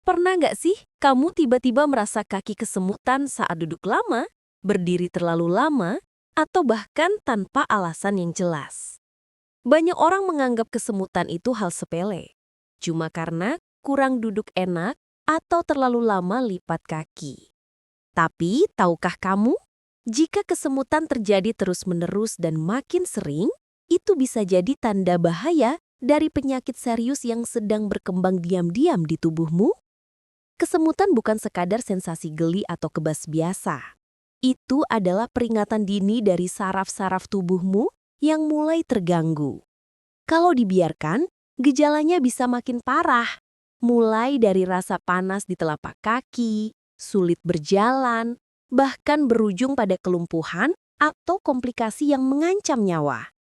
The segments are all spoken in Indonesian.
Pernah nggak sih kamu tiba-tiba merasa kaki kesemutan saat duduk lama, berdiri terlalu lama, atau bahkan tanpa alasan yang jelas? Banyak orang menganggap kesemutan itu hal sepele, cuma karena kurang duduk enak atau terlalu lama lipat kaki. Tapi, tahukah kamu? Jika kesemutan terjadi terus-menerus dan makin sering, itu bisa jadi tanda bahaya dari penyakit serius yang sedang berkembang diam-diam di tubuhmu. Kesemutan bukan sekadar sensasi geli atau kebas biasa. Itu adalah peringatan dini dari saraf-saraf tubuhmu yang mulai terganggu. Kalau dibiarkan, gejalanya bisa makin parah. Mulai dari rasa panas di telapak kaki, sulit berjalan, bahkan berujung pada kelumpuhan atau komplikasi yang mengancam nyawa.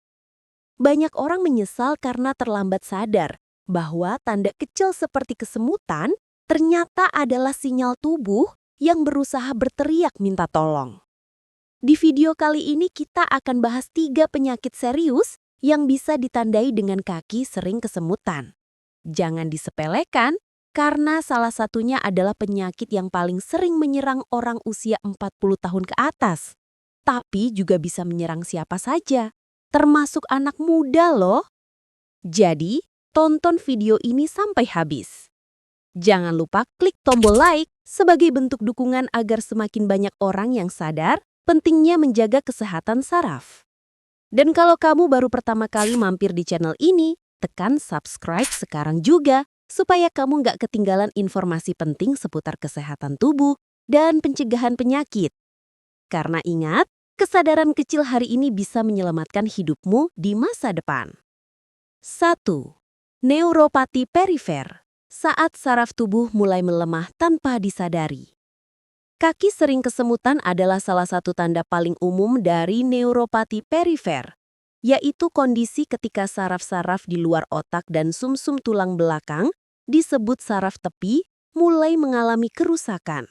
Banyak orang menyesal karena terlambat sadar bahwa tanda kecil seperti kesemutan ternyata adalah sinyal tubuh yang berusaha berteriak minta tolong. Di video kali ini kita akan bahas 3 penyakit serius yang bisa ditandai dengan kaki sering kesemutan. Jangan disepelekan, karena salah satunya adalah penyakit yang paling sering menyerang orang usia 40 tahun ke atas. Tapi juga bisa menyerang siapa saja, termasuk anak muda loh. Jadi, tonton video ini sampai habis. Jangan lupa klik tombol like sebagai bentuk dukungan agar semakin banyak orang yang sadar pentingnya menjaga kesehatan saraf. Dan kalau kamu baru pertama kali mampir di channel ini, tekan subscribe sekarang juga supaya kamu nggak ketinggalan informasi penting seputar kesehatan tubuh dan pencegahan penyakit. Karena ingat, kesadaran kecil hari ini bisa menyelamatkan hidupmu di masa depan. 1. Neuropati perifer. Saat saraf tubuh mulai melemah tanpa disadari. Kaki sering kesemutan adalah salah satu tanda paling umum dari neuropati perifer, yaitu kondisi ketika saraf-saraf di luar otak dan sumsum tulang belakang, disebut saraf tepi, mulai mengalami kerusakan.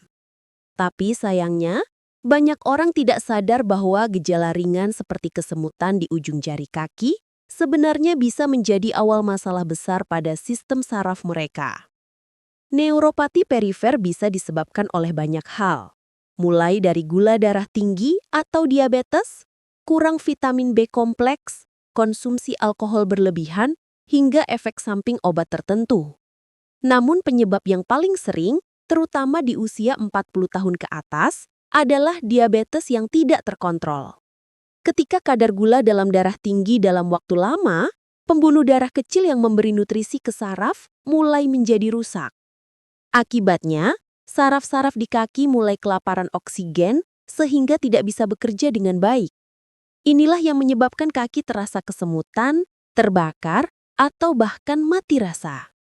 Tapi sayangnya, banyak orang tidak sadar bahwa gejala ringan seperti kesemutan di ujung jari kaki sebenarnya bisa menjadi awal masalah besar pada sistem saraf mereka. Neuropati perifer bisa disebabkan oleh banyak hal, mulai dari gula darah tinggi atau diabetes, kurang vitamin B kompleks, konsumsi alkohol berlebihan, hingga efek samping obat tertentu. Namun penyebab yang paling sering, terutama di usia 40 tahun ke atas, adalah diabetes yang tidak terkontrol. Ketika kadar gula dalam darah tinggi dalam waktu lama, pembuluh darah kecil yang memberi nutrisi ke saraf mulai menjadi rusak. Akibatnya, saraf-saraf di kaki mulai kelaparan oksigen sehingga tidak bisa bekerja dengan baik. Inilah yang menyebabkan kaki terasa kesemutan, terbakar, atau bahkan mati rasa.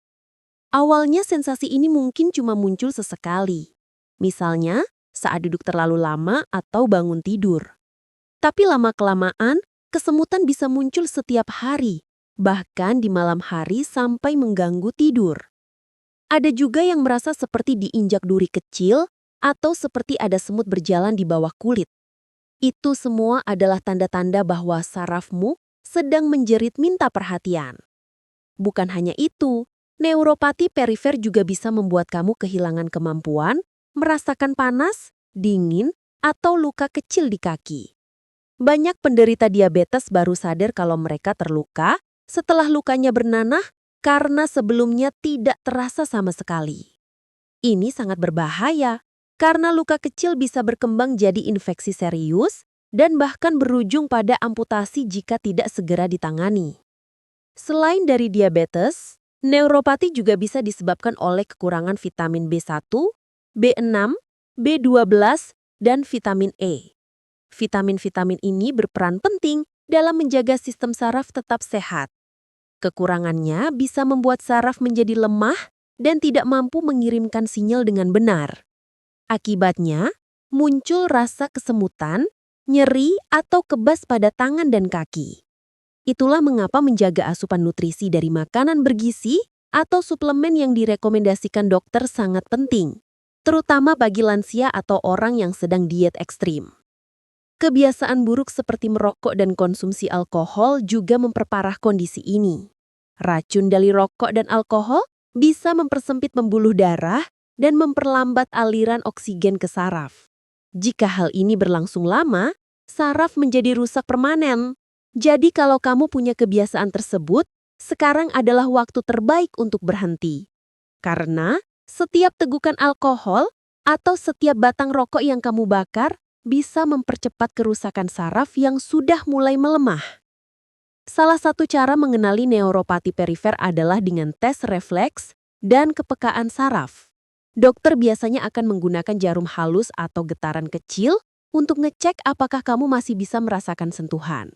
Awalnya sensasi ini mungkin cuma muncul sesekali. Misalnya, saat duduk terlalu lama atau bangun tidur. Tapi lama-kelamaan, kesemutan bisa muncul setiap hari, bahkan di malam hari sampai mengganggu tidur. Ada juga yang merasa seperti diinjak duri kecil atau seperti ada semut berjalan di bawah kulit. Itu semua adalah tanda-tanda bahwa sarafmu sedang menjerit minta perhatian. Bukan hanya itu, neuropati perifer juga bisa membuat kamu kehilangan kemampuan, merasakan panas, dingin, atau luka kecil di kaki. Banyak penderita diabetes baru sadar kalau mereka terluka setelah lukanya bernanah karena sebelumnya tidak terasa sama sekali. Ini sangat berbahaya karena luka kecil bisa berkembang jadi infeksi serius dan bahkan berujung pada amputasi jika tidak segera ditangani. Selain dari diabetes, neuropati juga bisa disebabkan oleh kekurangan vitamin B1, B6, B12, dan vitamin E. Vitamin-vitamin ini berperan penting dalam menjaga sistem saraf tetap sehat. Kekurangannya bisa membuat saraf menjadi lemah dan tidak mampu mengirimkan sinyal dengan benar. Akibatnya, muncul rasa kesemutan, nyeri, atau kebas pada tangan dan kaki. Itulah mengapa menjaga asupan nutrisi dari makanan bergizi atau suplemen yang direkomendasikan dokter sangat penting, terutama bagi lansia atau orang yang sedang diet ekstrim. Kebiasaan buruk seperti merokok dan konsumsi alkohol juga memperparah kondisi ini. Racun dari rokok dan alkohol bisa mempersempit pembuluh darah dan memperlambat aliran oksigen ke saraf. Jika hal ini berlangsung lama, saraf menjadi rusak permanen. Jadi kalau kamu punya kebiasaan tersebut, sekarang adalah waktu terbaik untuk berhenti. Karena setiap tegukan alkohol atau setiap batang rokok yang kamu bakar bisa mempercepat kerusakan saraf yang sudah mulai melemah. Salah satu cara mengenali neuropati perifer adalah dengan tes refleks dan kepekaan saraf. Dokter biasanya akan menggunakan jarum halus atau getaran kecil untuk ngecek apakah kamu masih bisa merasakan sentuhan.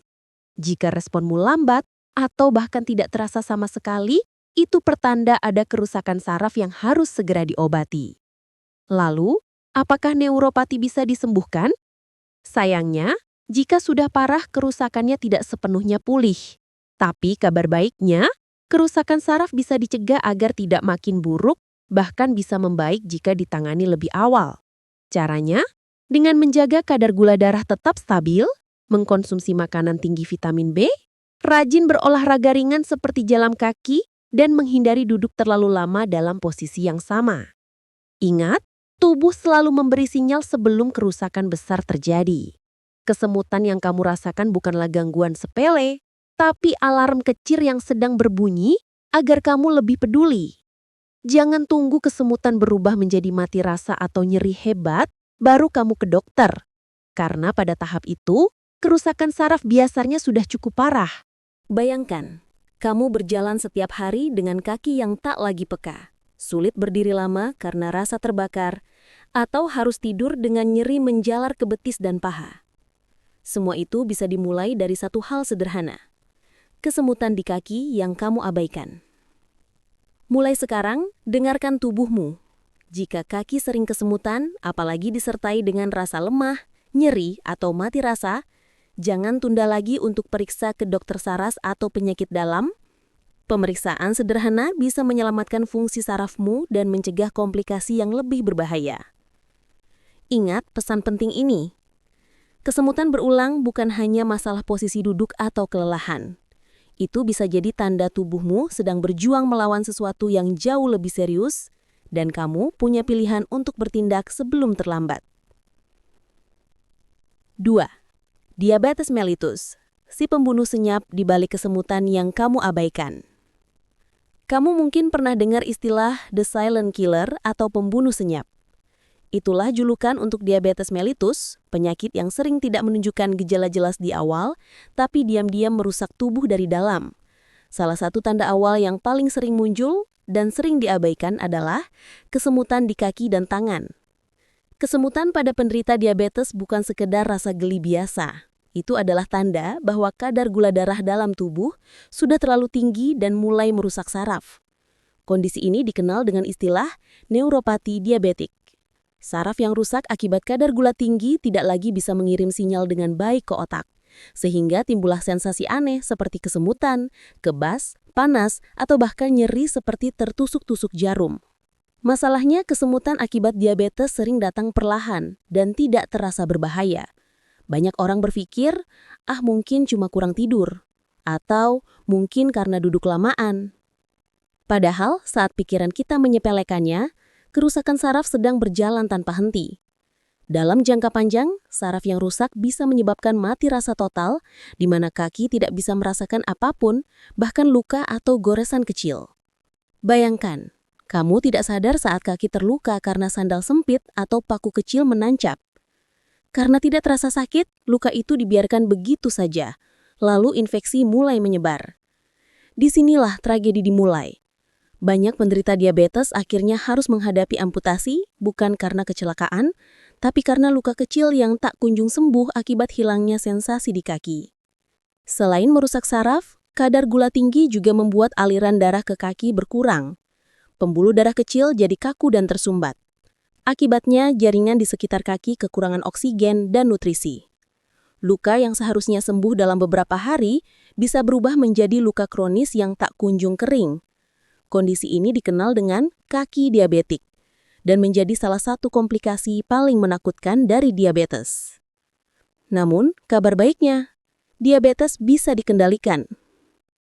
Jika responmu lambat atau bahkan tidak terasa sama sekali, itu pertanda ada kerusakan saraf yang harus segera diobati. Lalu, apakah neuropati bisa disembuhkan? Sayangnya, jika sudah parah, kerusakannya tidak sepenuhnya pulih. Tapi kabar baiknya, kerusakan saraf bisa dicegah agar tidak makin buruk, bahkan bisa membaik jika ditangani lebih awal. Caranya, dengan menjaga kadar gula darah tetap stabil, mengkonsumsi makanan tinggi vitamin B, rajin berolahraga ringan seperti jalan kaki, dan menghindari duduk terlalu lama dalam posisi yang sama. Ingat, tubuh selalu memberi sinyal sebelum kerusakan besar terjadi. Kesemutan yang kamu rasakan bukanlah gangguan sepele, tapi alarm kecil yang sedang berbunyi agar kamu lebih peduli. Jangan tunggu kesemutan berubah menjadi mati rasa atau nyeri hebat, baru kamu ke dokter. Karena pada tahap itu, kerusakan saraf biasanya sudah cukup parah. Bayangkan, kamu berjalan setiap hari dengan kaki yang tak lagi peka, sulit berdiri lama karena rasa terbakar, atau harus tidur dengan nyeri menjalar ke betis dan paha. Semua itu bisa dimulai dari satu hal sederhana, kesemutan di kaki yang kamu abaikan. Mulai sekarang, dengarkan tubuhmu. Jika kaki sering kesemutan, apalagi disertai dengan rasa lemah, nyeri, atau mati rasa, jangan tunda lagi untuk periksa ke dokter saraf atau penyakit dalam. Pemeriksaan sederhana bisa menyelamatkan fungsi sarafmu dan mencegah komplikasi yang lebih berbahaya. Ingat pesan penting ini. Kesemutan berulang bukan hanya masalah posisi duduk atau kelelahan. Itu bisa jadi tanda tubuhmu sedang berjuang melawan sesuatu yang jauh lebih serius, dan kamu punya pilihan untuk bertindak sebelum terlambat. 2. Diabetes mellitus, si pembunuh senyap di balik kesemutan yang kamu abaikan. Kamu mungkin pernah dengar istilah the silent killer atau pembunuh senyap. Itulah julukan untuk diabetes mellitus, penyakit yang sering tidak menunjukkan gejala jelas di awal, tapi diam-diam merusak tubuh dari dalam. Salah satu tanda awal yang paling sering muncul dan sering diabaikan adalah kesemutan di kaki dan tangan. Kesemutan pada penderita diabetes bukan sekedar rasa geli biasa. Itu adalah tanda bahwa kadar gula darah dalam tubuh sudah terlalu tinggi dan mulai merusak saraf. Kondisi ini dikenal dengan istilah neuropati diabetik. Saraf yang rusak akibat kadar gula tinggi tidak lagi bisa mengirim sinyal dengan baik ke otak, sehingga timbullah sensasi aneh seperti kesemutan, kebas, panas, atau bahkan nyeri seperti tertusuk-tusuk jarum. Masalahnya, kesemutan akibat diabetes sering datang perlahan dan tidak terasa berbahaya. Banyak orang berpikir, mungkin cuma kurang tidur, atau mungkin karena duduk lamaan. Padahal, saat pikiran kita menyepelekannya, kerusakan saraf sedang berjalan tanpa henti. Dalam jangka panjang, saraf yang rusak bisa menyebabkan mati rasa total, di mana kaki tidak bisa merasakan apapun, bahkan luka atau goresan kecil. Bayangkan, kamu tidak sadar saat kaki terluka karena sandal sempit atau paku kecil menancap. Karena tidak terasa sakit, luka itu dibiarkan begitu saja, lalu infeksi mulai menyebar. Disinilah tragedi dimulai. Banyak penderita diabetes akhirnya harus menghadapi amputasi bukan karena kecelakaan, tapi karena luka kecil yang tak kunjung sembuh akibat hilangnya sensasi di kaki. Selain merusak saraf, kadar gula tinggi juga membuat aliran darah ke kaki berkurang. Pembuluh darah kecil jadi kaku dan tersumbat. Akibatnya, jaringan di sekitar kaki kekurangan oksigen dan nutrisi. Luka yang seharusnya sembuh dalam beberapa hari bisa berubah menjadi luka kronis yang tak kunjung kering. Kondisi ini dikenal dengan kaki diabetik dan menjadi salah satu komplikasi paling menakutkan dari diabetes. Namun, kabar baiknya, diabetes bisa dikendalikan.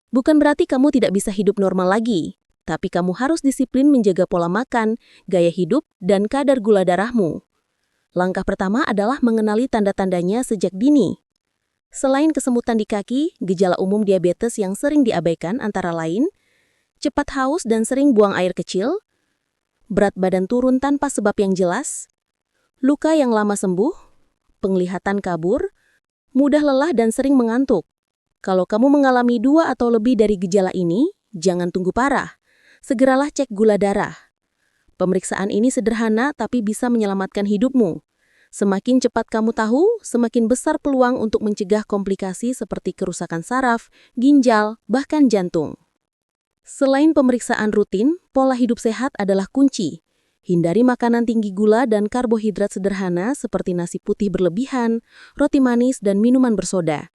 Bukan berarti kamu tidak bisa hidup normal lagi, Tapi kamu harus disiplin menjaga pola makan, gaya hidup, dan kadar gula darahmu. Langkah pertama adalah mengenali tanda-tandanya sejak dini. Selain kesemutan di kaki, gejala umum diabetes yang sering diabaikan antara lain, cepat haus dan sering buang air kecil, berat badan turun tanpa sebab yang jelas, luka yang lama sembuh, penglihatan kabur, mudah lelah dan sering mengantuk. Kalau kamu mengalami 2 atau lebih dari gejala ini, jangan tunggu parah. Segeralah cek gula darah. Pemeriksaan ini sederhana tapi bisa menyelamatkan hidupmu. Semakin cepat kamu tahu, semakin besar peluang untuk mencegah komplikasi seperti kerusakan saraf, ginjal, bahkan jantung. Selain pemeriksaan rutin, pola hidup sehat adalah kunci. Hindari makanan tinggi gula dan karbohidrat sederhana seperti nasi putih berlebihan, roti manis, dan minuman bersoda.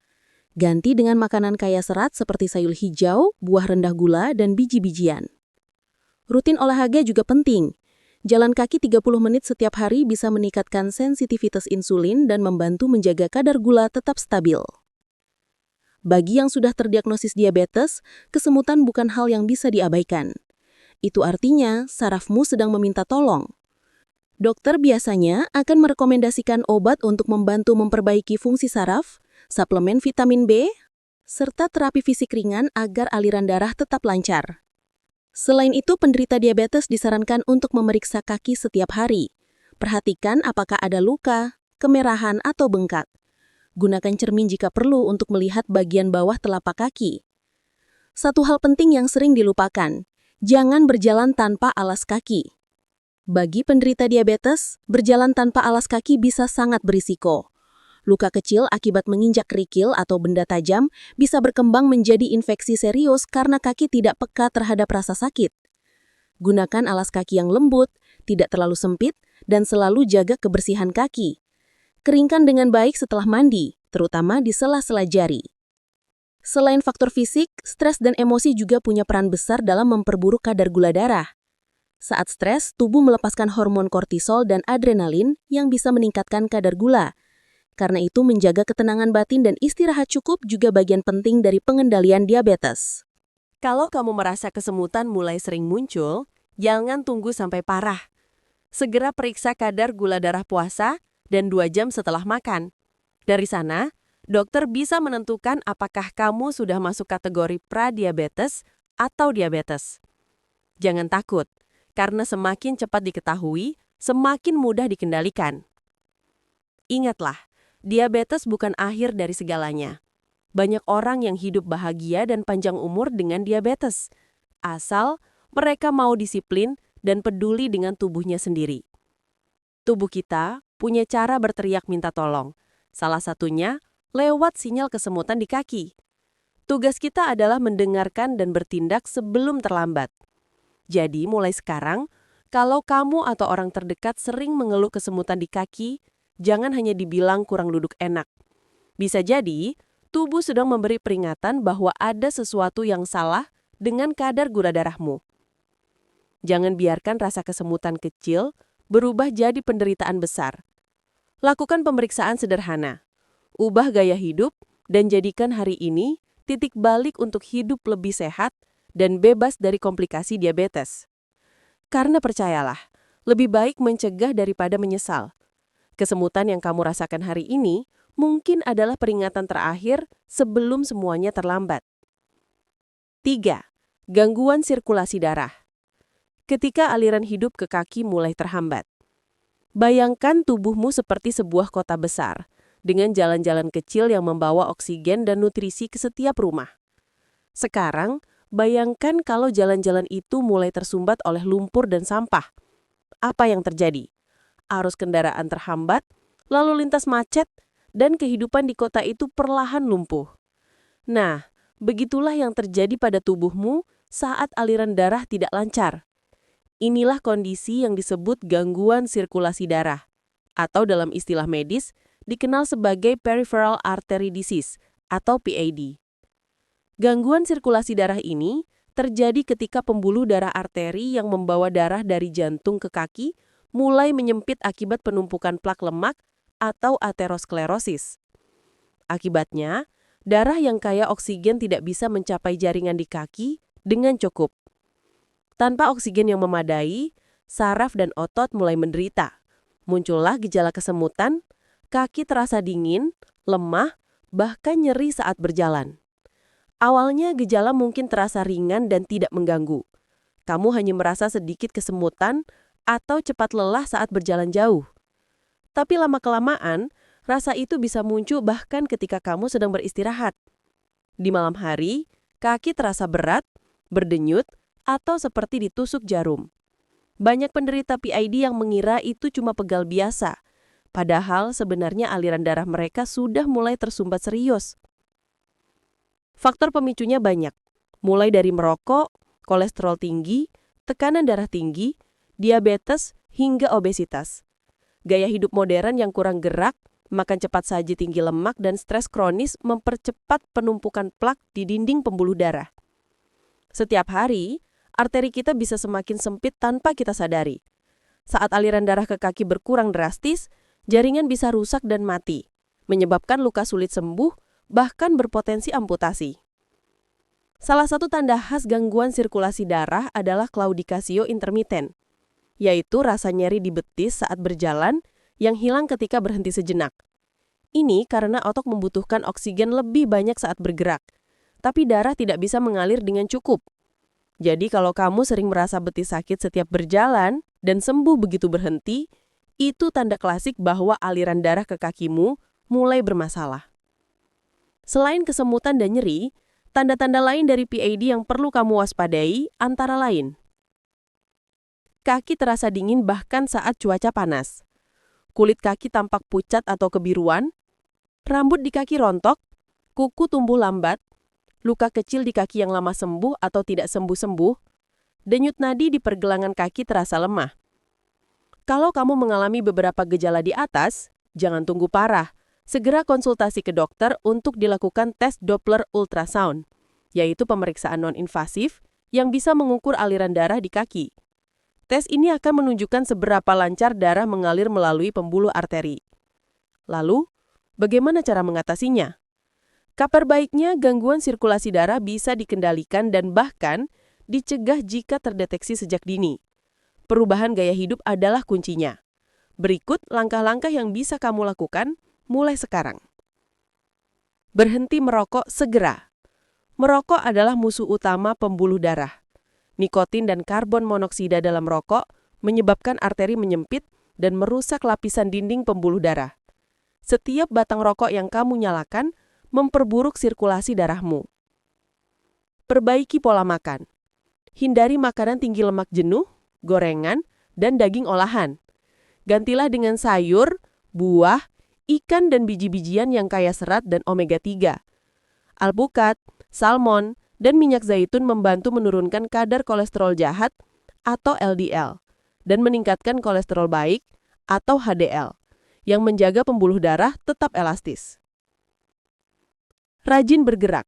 Ganti dengan makanan kaya serat seperti sayur hijau, buah rendah gula, dan biji-bijian. Rutin olahraga juga penting. Jalan kaki 30 menit setiap hari bisa meningkatkan sensitivitas insulin dan membantu menjaga kadar gula tetap stabil. Bagi yang sudah terdiagnosis diabetes, kesemutan bukan hal yang bisa diabaikan. Itu artinya sarafmu sedang meminta tolong. Dokter biasanya akan merekomendasikan obat untuk membantu memperbaiki fungsi saraf, suplemen vitamin B, serta terapi fisik ringan agar aliran darah tetap lancar. Selain itu, penderita diabetes disarankan untuk memeriksa kaki setiap hari. Perhatikan apakah ada luka, kemerahan, atau bengkak. Gunakan cermin jika perlu untuk melihat bagian bawah telapak kaki. Satu hal penting yang sering dilupakan, jangan berjalan tanpa alas kaki. Bagi penderita diabetes, berjalan tanpa alas kaki bisa sangat berisiko. Luka kecil akibat menginjak kerikil atau benda tajam bisa berkembang menjadi infeksi serius karena kaki tidak peka terhadap rasa sakit. Gunakan alas kaki yang lembut, tidak terlalu sempit, dan selalu jaga kebersihan kaki. Keringkan dengan baik setelah mandi, terutama di sela-sela jari. Selain faktor fisik, stres dan emosi juga punya peran besar dalam memperburuk kadar gula darah. Saat stres, tubuh melepaskan hormon kortisol dan adrenalin yang bisa meningkatkan kadar gula. Karena itu, menjaga ketenangan batin dan istirahat cukup juga bagian penting dari pengendalian diabetes. Kalau kamu merasa kesemutan mulai sering muncul, jangan tunggu sampai parah. Segera periksa kadar gula darah puasa dan 2 jam setelah makan. Dari sana, dokter bisa menentukan apakah kamu sudah masuk kategori pradiabetes atau diabetes. Jangan takut, karena semakin cepat diketahui, semakin mudah dikendalikan. Ingatlah, diabetes bukan akhir dari segalanya. Banyak orang yang hidup bahagia dan panjang umur dengan diabetes, asal mereka mau disiplin dan peduli dengan tubuhnya sendiri. Tubuh kita punya cara berteriak minta tolong, salah satunya lewat sinyal kesemutan di kaki. Tugas kita adalah mendengarkan dan bertindak sebelum terlambat. Jadi mulai sekarang, kalau kamu atau orang terdekat sering mengeluh kesemutan di kaki, jangan hanya dibilang kurang duduk enak. Bisa jadi, tubuh sedang memberi peringatan bahwa ada sesuatu yang salah dengan kadar gula darahmu. Jangan biarkan rasa kesemutan kecil berubah jadi penderitaan besar. Lakukan pemeriksaan sederhana. Ubah gaya hidup dan jadikan hari ini titik balik untuk hidup lebih sehat dan bebas dari komplikasi diabetes. Karena percayalah, lebih baik mencegah daripada menyesal. Kesemutan yang kamu rasakan hari ini mungkin adalah peringatan terakhir sebelum semuanya terlambat. 3. Gangguan sirkulasi darah. Ketika aliran hidup ke kaki mulai terhambat. Bayangkan tubuhmu seperti sebuah kota besar, dengan jalan-jalan kecil yang membawa oksigen dan nutrisi ke setiap rumah. Sekarang, bayangkan kalau jalan-jalan itu mulai tersumbat oleh lumpur dan sampah. Apa yang terjadi? Arus kendaraan terhambat, lalu lintas macet, dan kehidupan di kota itu perlahan lumpuh. Nah, begitulah yang terjadi pada tubuhmu saat aliran darah tidak lancar. Inilah kondisi yang disebut gangguan sirkulasi darah, atau dalam istilah medis dikenal sebagai peripheral artery disease atau PAD. Gangguan sirkulasi darah ini terjadi ketika pembuluh darah arteri yang membawa darah dari jantung ke kaki mulai menyempit akibat penumpukan plak lemak atau aterosklerosis. Akibatnya, darah yang kaya oksigen tidak bisa mencapai jaringan di kaki dengan cukup. Tanpa oksigen yang memadai, saraf dan otot mulai menderita. Muncullah gejala kesemutan, kaki terasa dingin, lemah, bahkan nyeri saat berjalan. Awalnya gejala mungkin terasa ringan dan tidak mengganggu. Kamu hanya merasa sedikit kesemutan atau cepat lelah saat berjalan jauh. Tapi lama-kelamaan, rasa itu bisa muncul bahkan ketika kamu sedang beristirahat. Di malam hari, kaki terasa berat, berdenyut, atau seperti ditusuk jarum. Banyak penderita PID yang mengira itu cuma pegal biasa, padahal sebenarnya aliran darah mereka sudah mulai tersumbat serius. Faktor pemicunya banyak, mulai dari merokok, kolesterol tinggi, tekanan darah tinggi, diabetes, hingga obesitas. Gaya hidup modern yang kurang gerak, makan cepat saji tinggi lemak, dan stres kronis mempercepat penumpukan plak di dinding pembuluh darah. Setiap hari, arteri kita bisa semakin sempit tanpa kita sadari. Saat aliran darah ke kaki berkurang drastis, jaringan bisa rusak dan mati, menyebabkan luka sulit sembuh, bahkan berpotensi amputasi. Salah satu tanda khas gangguan sirkulasi darah adalah claudicatio intermittent, yaitu rasa nyeri di betis saat berjalan yang hilang ketika berhenti sejenak. Ini karena otot membutuhkan oksigen lebih banyak saat bergerak, tapi darah tidak bisa mengalir dengan cukup. Jadi kalau kamu sering merasa betis sakit setiap berjalan dan sembuh begitu berhenti, itu tanda klasik bahwa aliran darah ke kakimu mulai bermasalah. Selain kesemutan dan nyeri, tanda-tanda lain dari PID yang perlu kamu waspadai antara lain. Kaki terasa dingin bahkan saat cuaca panas. Kulit kaki tampak pucat atau kebiruan, rambut di kaki rontok, kuku tumbuh lambat, luka kecil di kaki yang lama sembuh atau tidak sembuh-sembuh, denyut nadi di pergelangan kaki terasa lemah. Kalau kamu mengalami beberapa gejala di atas, jangan tunggu parah. Segera konsultasi ke dokter untuk dilakukan tes Doppler ultrasound, yaitu pemeriksaan non-invasif yang bisa mengukur aliran darah di kaki. Tes ini akan menunjukkan seberapa lancar darah mengalir melalui pembuluh arteri. Lalu, bagaimana cara mengatasinya? Kabar baiknya, gangguan sirkulasi darah bisa dikendalikan dan bahkan dicegah jika terdeteksi sejak dini. Perubahan gaya hidup adalah kuncinya. Berikut langkah-langkah yang bisa kamu lakukan mulai sekarang. Berhenti merokok segera. Merokok adalah musuh utama pembuluh darah. Nikotin dan karbon monoksida dalam rokok menyebabkan arteri menyempit dan merusak lapisan dinding pembuluh darah. Setiap batang rokok yang kamu nyalakan memperburuk sirkulasi darahmu. Perbaiki pola makan. Hindari makanan tinggi lemak jenuh, gorengan, dan daging olahan. Gantilah dengan sayur, buah, ikan dan biji-bijian yang kaya serat dan omega 3. Alpukat, salmon, dan minyak zaitun membantu menurunkan kadar kolesterol jahat atau LDL dan meningkatkan kolesterol baik atau HDL yang menjaga pembuluh darah tetap elastis. Rajin bergerak.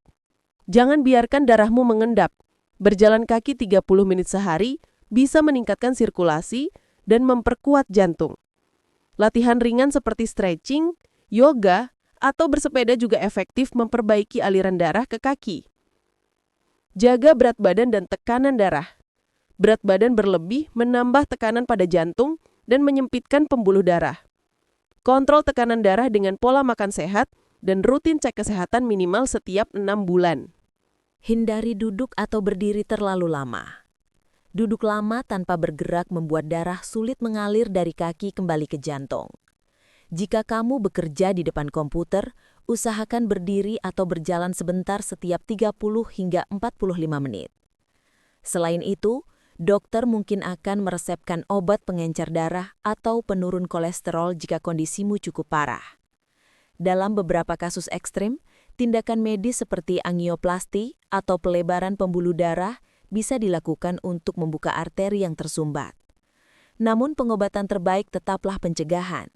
Jangan biarkan darahmu mengendap. Berjalan kaki 30 menit sehari bisa meningkatkan sirkulasi dan memperkuat jantung. Latihan ringan seperti stretching, yoga, atau bersepeda juga efektif memperbaiki aliran darah ke kaki. Jaga berat badan dan tekanan darah. Berat badan berlebih menambah tekanan pada jantung dan menyempitkan pembuluh darah. Kontrol tekanan darah dengan pola makan sehat dan rutin cek kesehatan minimal setiap 6 bulan. Hindari duduk atau berdiri terlalu lama. Duduk lama tanpa bergerak membuat darah sulit mengalir dari kaki kembali ke jantung. Jika kamu bekerja di depan komputer, usahakan berdiri atau berjalan sebentar setiap 30 hingga 45 menit. Selain itu, dokter mungkin akan meresepkan obat pengencer darah atau penurun kolesterol jika kondisimu cukup parah. Dalam beberapa kasus ekstrim, tindakan medis seperti angioplasti atau pelebaran pembuluh darah bisa dilakukan untuk membuka arteri yang tersumbat. Namun pengobatan terbaik tetaplah pencegahan.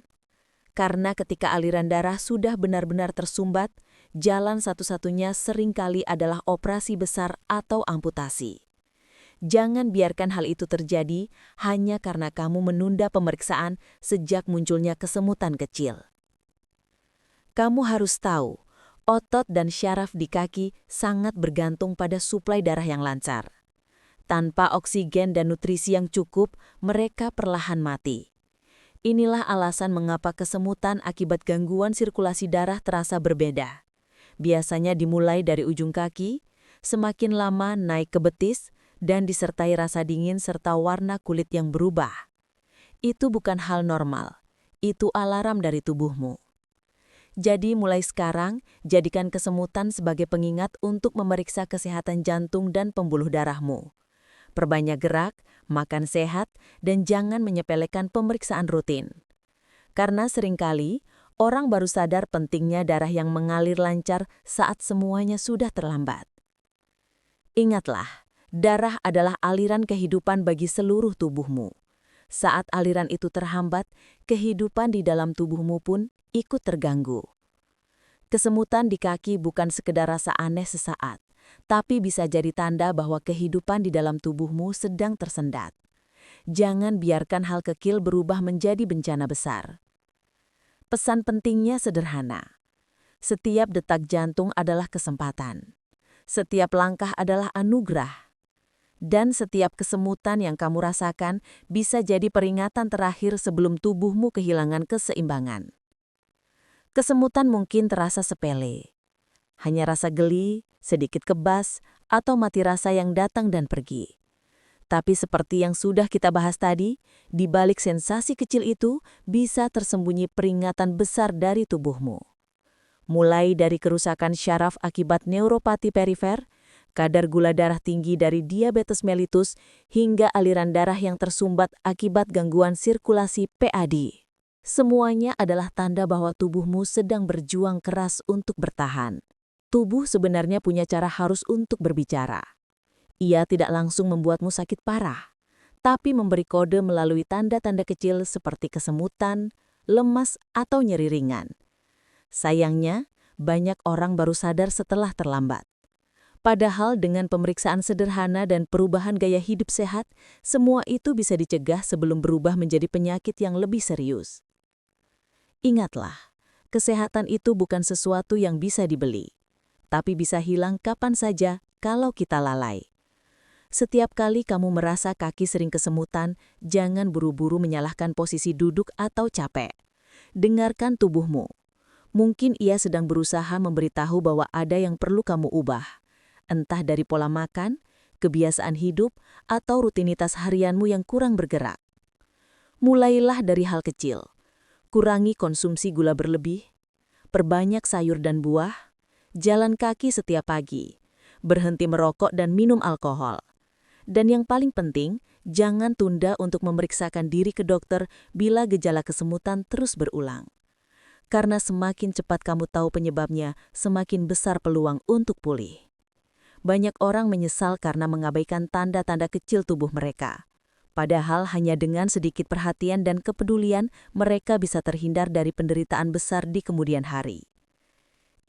Karena ketika aliran darah sudah benar-benar tersumbat, jalan satu-satunya seringkali adalah operasi besar atau amputasi. Jangan biarkan hal itu terjadi hanya karena kamu menunda pemeriksaan sejak munculnya kesemutan kecil. Kamu harus tahu, otot dan syaraf di kaki sangat bergantung pada suplai darah yang lancar. Tanpa oksigen dan nutrisi yang cukup, mereka perlahan mati. Inilah alasan mengapa kesemutan akibat gangguan sirkulasi darah terasa berbeda. Biasanya dimulai dari ujung kaki, semakin lama naik ke betis, dan disertai rasa dingin serta warna kulit yang berubah. Itu bukan hal normal, itu alarm dari tubuhmu. Jadi mulai sekarang, jadikan kesemutan sebagai pengingat untuk memeriksa kesehatan jantung dan pembuluh darahmu. Perbanyak gerak, makan sehat, dan jangan menyepelekan pemeriksaan rutin. Karena seringkali, orang baru sadar pentingnya darah yang mengalir lancar saat semuanya sudah terlambat. Ingatlah, darah adalah aliran kehidupan bagi seluruh tubuhmu. Saat aliran itu terhambat, kehidupan di dalam tubuhmu pun ikut terganggu. Kesemutan di kaki bukan sekedar rasa aneh sesaat, tapi bisa jadi tanda bahwa kehidupan di dalam tubuhmu sedang tersendat. Jangan biarkan hal kecil berubah menjadi bencana besar. Pesan pentingnya sederhana. Setiap detak jantung adalah kesempatan. Setiap langkah adalah anugerah. Dan setiap kesemutan yang kamu rasakan bisa jadi peringatan terakhir sebelum tubuhmu kehilangan keseimbangan. Kesemutan mungkin terasa sepele. Hanya rasa geli, sedikit kebas, atau mati rasa yang datang dan pergi. Tapi seperti yang sudah kita bahas tadi, di balik sensasi kecil itu bisa tersembunyi peringatan besar dari tubuhmu. Mulai dari kerusakan syaraf akibat neuropati perifer, kadar gula darah tinggi dari diabetes mellitus, hingga aliran darah yang tersumbat akibat gangguan sirkulasi PAD. Semuanya adalah tanda bahwa tubuhmu sedang berjuang keras untuk bertahan. Tubuh sebenarnya punya cara halus untuk berbicara. Ia tidak langsung membuatmu sakit parah, tapi memberi kode melalui tanda-tanda kecil seperti kesemutan, lemas, atau nyeri ringan. Sayangnya, banyak orang baru sadar setelah terlambat. Padahal dengan pemeriksaan sederhana dan perubahan gaya hidup sehat, semua itu bisa dicegah sebelum berubah menjadi penyakit yang lebih serius. Ingatlah, kesehatan itu bukan sesuatu yang bisa dibeli, tapi bisa hilang kapan saja kalau kita lalai. Setiap kali kamu merasa kaki sering kesemutan, jangan buru-buru menyalahkan posisi duduk atau capek. Dengarkan tubuhmu. Mungkin ia sedang berusaha memberitahu bahwa ada yang perlu kamu ubah. Entah dari pola makan, kebiasaan hidup, atau rutinitas harianmu yang kurang bergerak. Mulailah dari hal kecil. Kurangi konsumsi gula berlebih, perbanyak sayur dan buah, jalan kaki setiap pagi, berhenti merokok dan minum alkohol. Dan yang paling penting, jangan tunda untuk memeriksakan diri ke dokter bila gejala kesemutan terus berulang. Karena semakin cepat kamu tahu penyebabnya, semakin besar peluang untuk pulih. Banyak orang menyesal karena mengabaikan tanda-tanda kecil tubuh mereka. Padahal hanya dengan sedikit perhatian dan kepedulian, mereka bisa terhindar dari penderitaan besar di kemudian hari.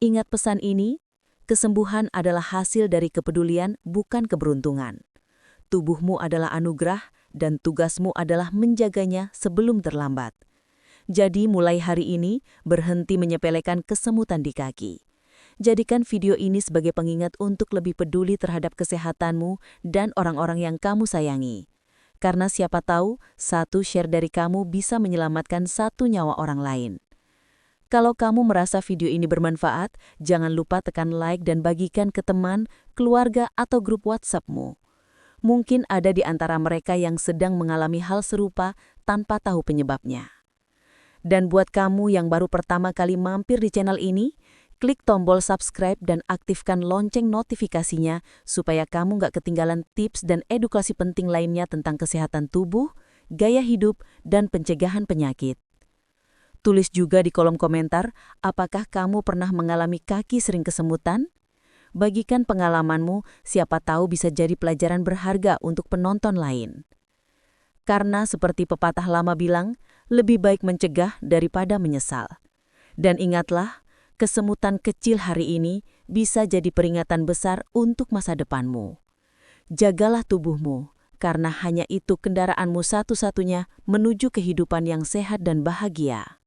Ingat pesan ini, kesembuhan adalah hasil dari kepedulian, bukan keberuntungan. Tubuhmu adalah anugerah, dan tugasmu adalah menjaganya sebelum terlambat. Jadi mulai hari ini, berhenti menyepelekan kesemutan di kaki. Jadikan video ini sebagai pengingat untuk lebih peduli terhadap kesehatanmu dan orang-orang yang kamu sayangi. Karena siapa tahu, satu share dari kamu bisa menyelamatkan satu nyawa orang lain. Kalau kamu merasa video ini bermanfaat, jangan lupa tekan like dan bagikan ke teman, keluarga, atau grup WhatsApp-mu. Mungkin ada di antara mereka yang sedang mengalami hal serupa tanpa tahu penyebabnya. Dan buat kamu yang baru pertama kali mampir di channel ini, klik tombol subscribe dan aktifkan lonceng notifikasinya supaya kamu nggak ketinggalan tips dan edukasi penting lainnya tentang kesehatan tubuh, gaya hidup, dan pencegahan penyakit. Tulis juga di kolom komentar, apakah kamu pernah mengalami kaki sering kesemutan? Bagikan pengalamanmu, siapa tahu bisa jadi pelajaran berharga untuk penonton lain. Karena seperti pepatah lama bilang, lebih baik mencegah daripada menyesal. Dan ingatlah, kesemutan kecil hari ini bisa jadi peringatan besar untuk masa depanmu. Jagalah tubuhmu, karena hanya itu kendaraanmu satu-satunya menuju kehidupan yang sehat dan bahagia.